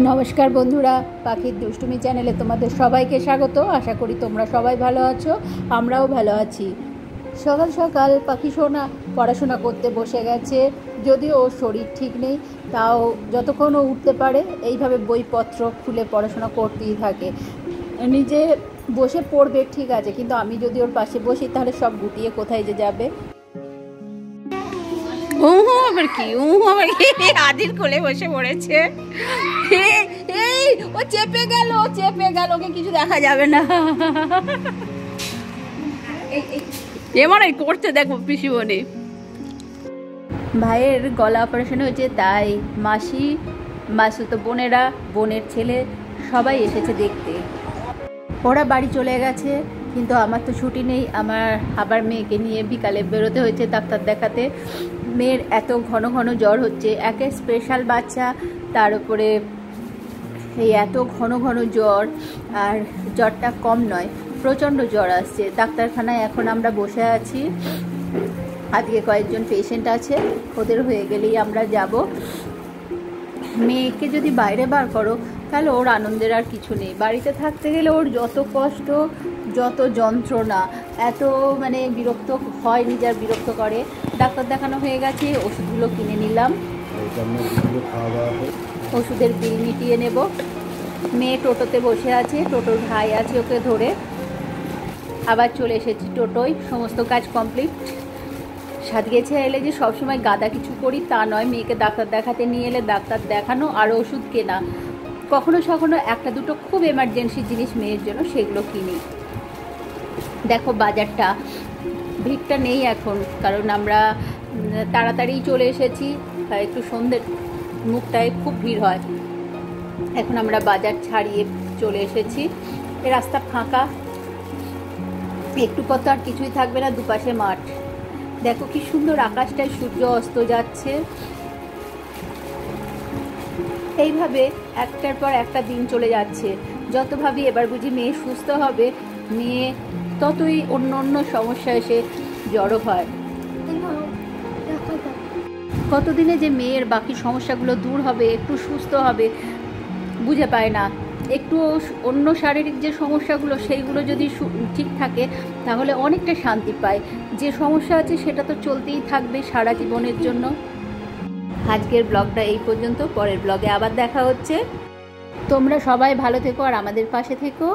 নমস্কার বন্ধুরা, পাখির দুষ্টুমি চ্যানেলে তোমাদের সবাইকে স্বাগত। আশা করি তোমরা সবাই ভালো আছো, আমরাও ভালো আছি। সকাল সকাল পাখি সোনা পড়াশোনা করতে বসে গেছে। যদিও ওর শরীর ঠিক নেই, তাও যতক্ষণ ও উঠতে পারে এইভাবে বইপত্র খুলে পড়াশোনা করতেই থাকে। নিজে বসে পড়বে ঠিক আছে, কিন্তু আমি যদি ওর পাশে বসি তাহলে সব গুটিয়ে কোথায় যে যাবে। আবার কি আদির কোলে বসে পড়েছে। এই ও চেপে গেল, ওকে কিছু দেখা যাবে না। এমন করছে দেখো পিসিমণি। ভাইয়ের গলা অপারেশন হয়েছে, তাই মাসি, মাসুতো বোনেরা, বোনের ছেলে সবাই এসেছে দেখতে। ওরা বাড়ি চলে গেছে, কিন্তু আমার তো ছুটি নেই। আমার আবার মেয়েকে নিয়ে বিকালে বেরোতে হয়েছে ডাক্তার দেখাতে। মেয়ের এত ঘন ঘন জ্বর হচ্ছে, একে স্পেশাল বাচ্চা, তার উপরে এই এত ঘন ঘন জ্বর। আর জ্বরটা কম নয়, প্রচণ্ড জ্বর আসছে। ডাক্তারখানায় এখন আমরা বসে আছি। আজকে কয়েকজন পেশেন্ট আছে, ওদের হয়ে গেলেই আমরা যাব। মেয়েকে যদি বাইরে বার করো তাহলে ওর আনন্দের আর কিছু নেই। বাড়িতে থাকতে গেলে ওর যত কষ্ট, যত যন্ত্রণা, এত বিরক্ত হয়, নিজের বিরক্ত করে। ডাক্তার দেখানো হয়ে গেছে, ওষুধগুলো কিনে নিলাম, ওষুধের বিল মিটিয়ে নেব। মেয়ে টোটোতে বসে আছে, টোটোর ভাই আছে ওকে ধরে। আবার চলে এসেছি টোটোয়, সমস্ত কাজ কমপ্লিট। সাজিয়েছে এলে যে সবসময় গাদা কিছু করি তা নয়। মেয়েকে ডাক্তার দেখাতে নিয়ে এলে ডাক্তার দেখানো আর ওষুধ কেনা, কখনো সখনো একটা দুটো খুব এমার্জেন্সি জিনিস মেয়ের জন্য, সেগুলো কিনি। দেখো বাজারটা, ভিড়টা নেই এখন, কারণ আমরা তাড়াতাড়ি চলে এসেছি। একটু সন্ধ্যের মুখটায় খুব ভিড় হয়। এখন আমরা বাজার ছাড়িয়ে চলে এসেছি। এই রাস্তা ফাঁকা, একটু পর তো আর কিছুই থাকবে না, দুপাশে মাঠ। দেখো কি সুন্দর আকাশটায় সূর্য অস্ত যাচ্ছে। এইভাবে একটার পর একটা দিন চলে যাচ্ছে। যত ভাবি এবার বুঝি মেয়ে সুস্থ হবে, মেয়ে ততই অন্য অন্য সমস্যা এসে জড়ো হয়। কতদিনে যে মেয়ের বাকি সমস্যাগুলো দূর হবে, একটু সুস্থ হবে, বুঝে পায় না। একটু অন্য শারীরিক যে সমস্যাগুলো, সেইগুলো যদি ঠিক থাকে তাহলে অনেকটা শান্তি পায়। যে সমস্যা আছে সেটা তো চলতেই থাকবে সারা জীবনের জন্য। আজকের ব্লগটা এই পর্যন্ত, পরের ব্লগে আবার দেখা হচ্ছে। তোমরা সবাই ভালো থেকো আর আমাদের পাশে থেকো।